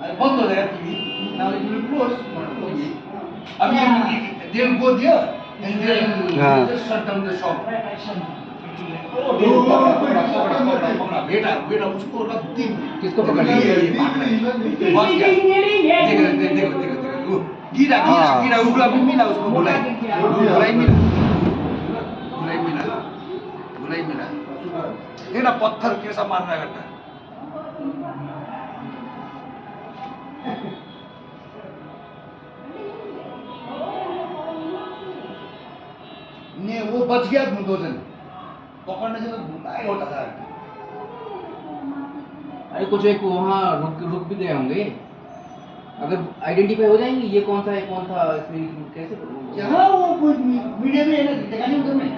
अरे बंद हो जाएगा TV now it will close अभी they will go there and they will just shut down the shop बेटा बेटा उसको रख दी किसको पकड़ लिया? ये भाग रहा है बस क्या देखो देखो देखो देखो गिरा गिरा गिरा उगला भी मिला उसको बुलाई मिला देखना पत्थर कैसा मार रहा है घंटा ने वो बच गया 2 जन पकड़ने से तो गुंडाई होता था अरे कुछ एक वहाँ रुक भी गए होंगे, अगर आइडेंटिफाई हो जाएंगे ये कौन सा है कौन था इसमें कैसे करोगे? यहाँ वो मीडिया में है ना देखा नहीं उधर में